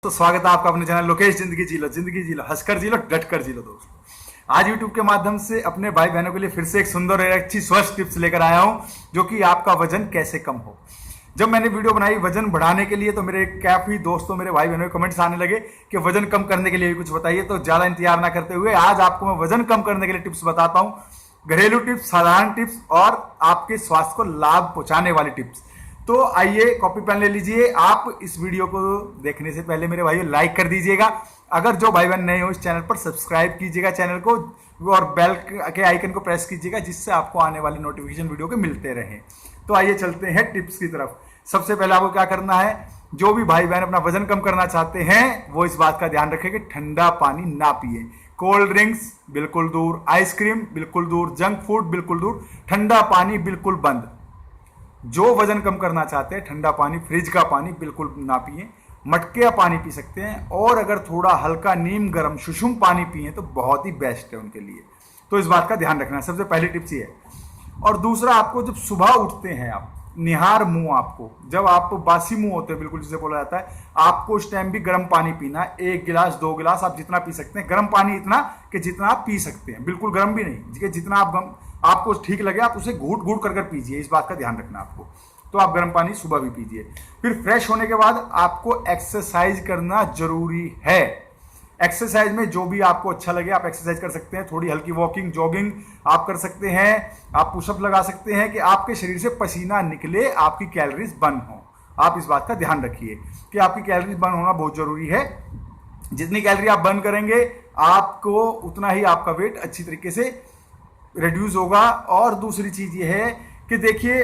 तो स्वागत है आपका अपने चैनल लोकेश जिंदगी जी लो हंसकर जी लो डटकर जी लो। दोस्तों आज YouTube के माध्यम से अपने भाई बहनों के लिए फिर से एक सुंदर और अच्छी स्वस्थ टिप्स लेकर आया हूं जो कि आपका वजन कैसे कम हो। जब मैंने वीडियो बनाई वजन बढ़ाने के लिए तो मेरे काफी दोस्तों मेरे भाई बहनों के कमेंट्स आने लगे कि वजन कम करने के लिए भी कुछ बताइए। तो ज्यादा इंतजार ना करते हुए आज आपको मैं वजन कम करने के लिए टिप्स बताता हूं। घरेलू टिप्स, साधारण टिप्स और आपके स्वास्थ्य को लाभ पहुंचाने वाली टिप्स। तो आइए कॉपी पेन ले लीजिए। आप इस वीडियो को देखने से पहले मेरे भाइयों लाइक कर दीजिएगा। अगर जो भाई बहन नए हो इस चैनल पर सब्सक्राइब कीजिएगा चैनल को और बेल के आइकन को प्रेस कीजिएगा जिससे आपको आने वाली नोटिफिकेशन वीडियो के मिलते रहे। तो आइए चलते हैं टिप्स की तरफ। सबसे पहले आपको क्या करना है, जो भी भाई बहन अपना वजन कम करना चाहते हैं वो इस बात का ध्यान रखें कि ठंडा पानी ना पिए। कोल्ड ड्रिंक्स बिल्कुल दूर, आइसक्रीम बिल्कुल दूर, जंक फूड बिल्कुल दूर, ठंडा पानी बिल्कुल बंद। जो वजन कम करना चाहते हैं ठंडा पानी, फ्रिज का पानी बिल्कुल ना पिए। मटके का पानी पी सकते हैं और अगर थोड़ा हल्का नीम गर्म सुषुम पानी पिए तो बहुत ही बेस्ट है उनके लिए। तो इस बात का ध्यान रखना है, सबसे पहली टिप्स ये है। और दूसरा, आपको जब सुबह उठते हैं आप निहार मुंह, आपको जब आप बासी मुंह होते हैं बिल्कुल जिसे बोला जाता है, आपको उस टाइम भी गर्म पानी पीना है। 1 गिलास 2 गिलास आप जितना पी सकते हैं। गर्म पानी इतना कि जितना आप पी सकते हैं, बिल्कुल गर्म भी नहीं, जितना आपको ठीक लगे आप उसे घूट घूट कर पीजिए। इस बात का ध्यान रखना आपको। तो आप गर्म पानी सुबह भी पीजिए। फिर फ्रेश होने के बाद आपको एक्सरसाइज करना जरूरी है। एक्सरसाइज में जो भी आपको अच्छा लगे आप एक्सरसाइज कर सकते हैं। थोड़ी हल्की वॉकिंग जॉगिंग आप कर सकते हैं, आप पुशअप लगा सकते हैं कि आपके शरीर से पसीना निकले, आपकी कैलोरीज बर्न हो। आप इस बात का ध्यान रखिए कि आपकी कैलोरीज बर्न होना बहुत जरूरी है। जितनी कैलोरी आप बर्न करेंगे आपको उतना ही आपका वेट अच्छी तरीके से रिड्यूस होगा। और दूसरी चीज ये है कि देखिए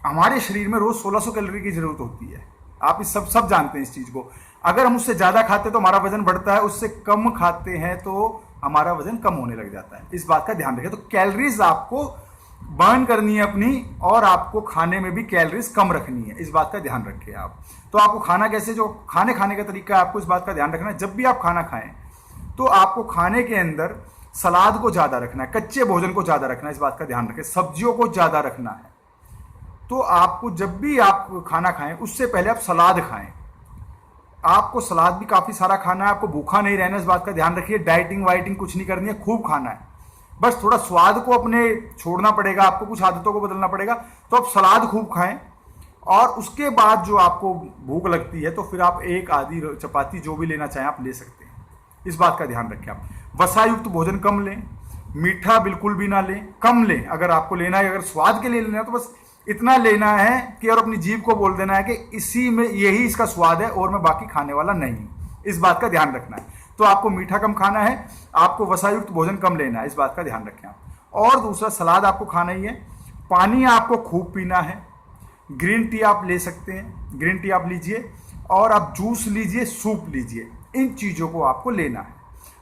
हमारे शरीर में रोज 1600 कैलोरी की जरूरत होती है। आप इस सब जानते हैं इस चीज को। अगर हम उससे ज्यादा खाते हैं तो हमारा वजन बढ़ता है, उससे कम खाते हैं तो हमारा वजन कम होने लग जाता है। इस बात का ध्यान रखें। तो कैलोरीज आपको बर्न करनी है अपनी, और आपको खाने में भी कैलोरीज कम रखनी है। इस बात का ध्यान रखें आप। तो आपको खाना कैसे, जो खाने का तरीका है आपको इस बात का ध्यान रखना है। जब भी आप खाना खाएं तो आपको खाने के अंदर सलाद को ज्यादा रखना है, कच्चे भोजन को ज्यादा रखना है। इस बात का ध्यान रखें। सब्जियों को ज्यादा रखना है। तो आपको जब भी आप खाना खाएं उससे पहले आप सलाद खाएं। आपको सलाद भी काफी सारा खाना है, आपको भूखा नहीं रहना। इस बात का ध्यान रखिए। डाइटिंग वाइटिंग कुछ नहीं करनी है, खूब खाना है। बस थोड़ा स्वाद को अपने छोड़ना पड़ेगा, आपको कुछ आदतों को बदलना पड़ेगा। तो आप सलाद खूब खाएं और उसके बाद जो आपको भूख लगती है तो फिर आप एक आधी चपाती जो भी लेना चाहें आप ले सकते हैं। इस बात का ध्यान रखें आप। वसायुक्त भोजन कम लें, मीठा बिल्कुल भी ना लें, कम लें। अगर आपको लेना है, अगर स्वाद के लिए लेना है तो बस इतना लेना है कि और अपनी जीभ को बोल देना है कि इसी में यही इसका स्वाद है और मैं बाकी खाने वाला नहीं हूं। इस बात का ध्यान रखना है। तो आपको मीठा कम खाना है, आपको वसायुक्त भोजन कम लेना है। इस बात का ध्यान रखें आप। और दूसरा, सलाद आपको खाना ही है। पानी आपको खूब पीना है। ग्रीन टी आप ले सकते हैं, ग्रीन टी आप लीजिए, और आप जूस लीजिए, सूप लीजिए। इन चीजों को आपको लेना है।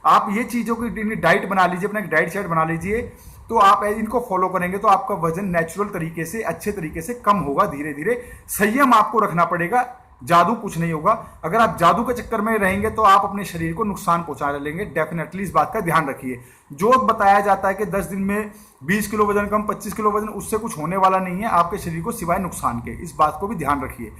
आप ये चीजों की डाइट बना लीजिए, अपना एक डाइट चार्ट बना लीजिए। तो आप इनको फॉलो करेंगे तो आपका वजन नेचुरल तरीके से अच्छे तरीके से कम होगा धीरे धीरे। संयम आपको रखना पड़ेगा, जादू कुछ नहीं होगा। अगर आप जादू के चक्कर में रहेंगे तो आप अपने शरीर को नुकसान पहुंचा लेंगे डेफिनेटली। इस बात का ध्यान रखिए। जो बताया जाता है कि 10 दिन में 20 किलो वजन कम, 25 किलो वजन, उससे कुछ होने वाला नहीं है आपके शरीर को सिवाय नुकसान के। इस बात को भी ध्यान रखिए।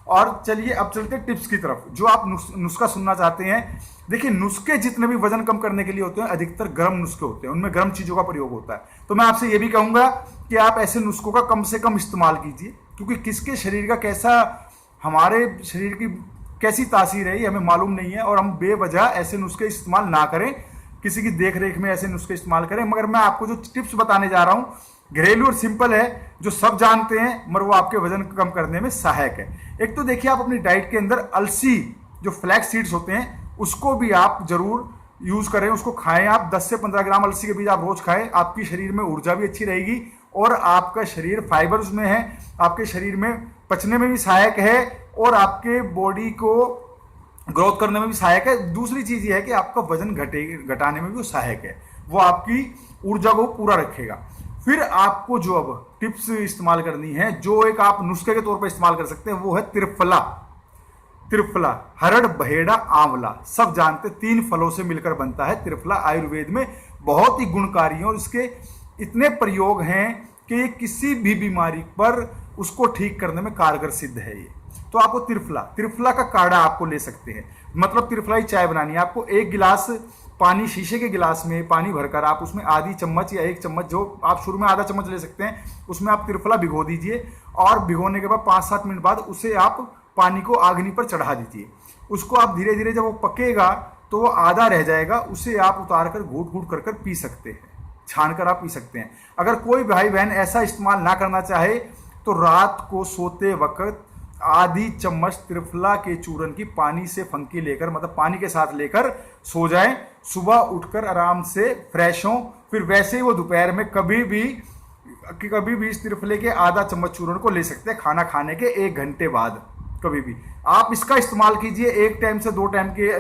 और चलिए अब चलते हैं टिप्स की तरफ। जो आप नुस्खा सुनना चाहते हैं, देखिए नुस्खे जितने भी वजन कम करने के लिए होते हैं अधिकतर गर्म नुस्खे होते हैं, उनमें गर्म चीजों का प्रयोग होता है। तो मैं आपसे ये भी कहूंगा कि आप ऐसे नुस्खों का कम से कम इस्तेमाल कीजिए, क्योंकि किसके शरीर का कैसा, हमारे शरीर की कैसी तासीर है ये हमें मालूम नहीं है। और हम बेवजह ऐसे नुस्खे इस्तेमाल ना करें, किसी की देख रेख में ऐसे नुस्खे इस्तेमाल करें। मगर मैं आपको जो टिप्स बताने जा रहा हूं घरेलू और सिंपल है, जो सब जानते हैं, मगर वो आपके वजन कम करने में सहायक है। एक तो देखिए आप अपनी डाइट के अंदर अलसी, जो फ्लैक्स सीड्स होते हैं, उसको भी आप जरूर यूज करें, उसको खाएं। आप 10 से 15 ग्राम अलसी के बीज आप रोज खाएं। आपकी शरीर में ऊर्जा भी अच्छी रहेगी और आपका शरीर फाइबर उसमें है, आपके शरीर में पचने में भी सहायक है और आपके बॉडी को ग्रोथ करने में भी सहायक है। दूसरी चीज ये है कि आपका वजन घटाने में भी वो सहायक है, वो आपकी ऊर्जा को पूरा रखेगा। फिर आपको जो अब टिप्स इस्तेमाल करनी है, जो एक आप नुस्खे के तौर पर इस्तेमाल कर सकते हैं, वो है त्रिफला। त्रिफला, हरड़, बहेड़ा, आंवला, सब जानते 3 फलों से मिलकर बनता है त्रिफला। आयुर्वेद में बहुत ही गुणकारी है और इसके इतने प्रयोग हैं कि ये किसी भी बीमारी पर उसको ठीक करने में कारगर सिद्ध है। ये तो आपको त्रिफला का काढ़ा आपको ले सकते हैं। मतलब त्रिफलाई चाय बनानी है आपको। 1 गिलास पानी, शीशे के गिलास में पानी भरकर आप उसमें आधी चम्मच या 1 चम्मच, जो आप शुरू में आधा चम्मच ले सकते हैं, उसमें आप त्रिफला भिगो दीजिए और भिगोने के बाद 5-7 मिनट बाद उसे आप पानी को अग्नि पर चढ़ा दीजिए। उसको आप धीरे धीरे, जब वो पकेगा तो वो आधा रह जाएगा, उसे आप उतार कर घूट घूट कर पी सकते हैं, छान कर आप पी सकते हैं। अगर कोई भाई बहन ऐसा इस्तेमाल ना करना चाहे तो रात को सोते वक्त आधी चम्मच त्रिफला के चूरन की पानी से फंकी लेकर, मतलब पानी के साथ लेकर सो जाएं। सुबह उठकर आराम से फ्रेश हों, फिर वैसे ही वो दोपहर में कभी भी इस त्रिफले के आधा चम्मच चूरन को ले सकते हैं, खाना खाने के 1 घंटे बाद। कभी भी आप इसका इस्तेमाल कीजिए, 1 टाइम से 2 टाइम के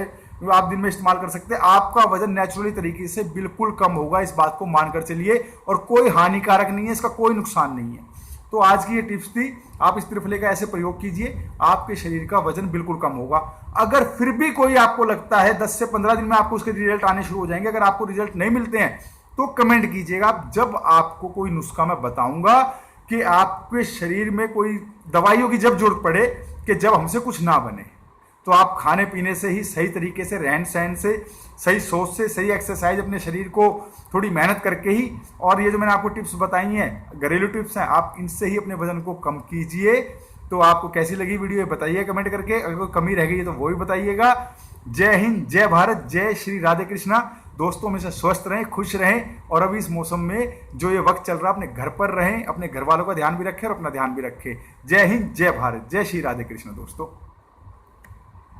आप दिन में इस्तेमाल कर सकते हैं। आपका वजन नेचुरली तरीके से बिल्कुल कम होगा, इस बात को मानकर चलिए, और कोई हानिकारक नहीं है, इसका कोई नुकसान नहीं है। तो आज की ये टिप्स थी, आप इस त्रिफले का ऐसे प्रयोग कीजिए, आपके शरीर का वजन बिल्कुल कम होगा। अगर फिर भी कोई आपको लगता है 10 से 15 दिन में आपको उसके रिजल्ट आने शुरू हो जाएंगे, अगर आपको रिजल्ट नहीं मिलते हैं तो कमेंट कीजिएगा। जब आपको कोई नुस्खा मैं बताऊंगा कि आपके शरीर में कोई दवाइयों की जब जरूरत पड़े, कि जब हमसे कुछ ना बने, तो आप खाने पीने से ही, सही तरीके से, रहन सहन से, सही सोच से, सही एक्सरसाइज, अपने शरीर को थोड़ी मेहनत करके ही, और ये जो मैंने आपको टिप्स बताई हैं, घरेलू टिप्स हैं, आप इनसे ही अपने वजन को कम कीजिए। तो आपको कैसी लगी वीडियो बताइए कमेंट करके, अगर कोई कमी रह गई है तो वो भी बताइएगा। जय हिंद, जय भारत, जय श्री राधे कृष्णा। दोस्तों में से स्वस्थ रहें, खुश रहें, और अभी इस मौसम में जो ये वक्त चल रहा है, अपने घर पर रहें, अपने घर वालों का ध्यान भी रखें और अपना ध्यान भी रखें। जय हिंद, जय भारत, जय श्री राधे कृष्ण दोस्तों।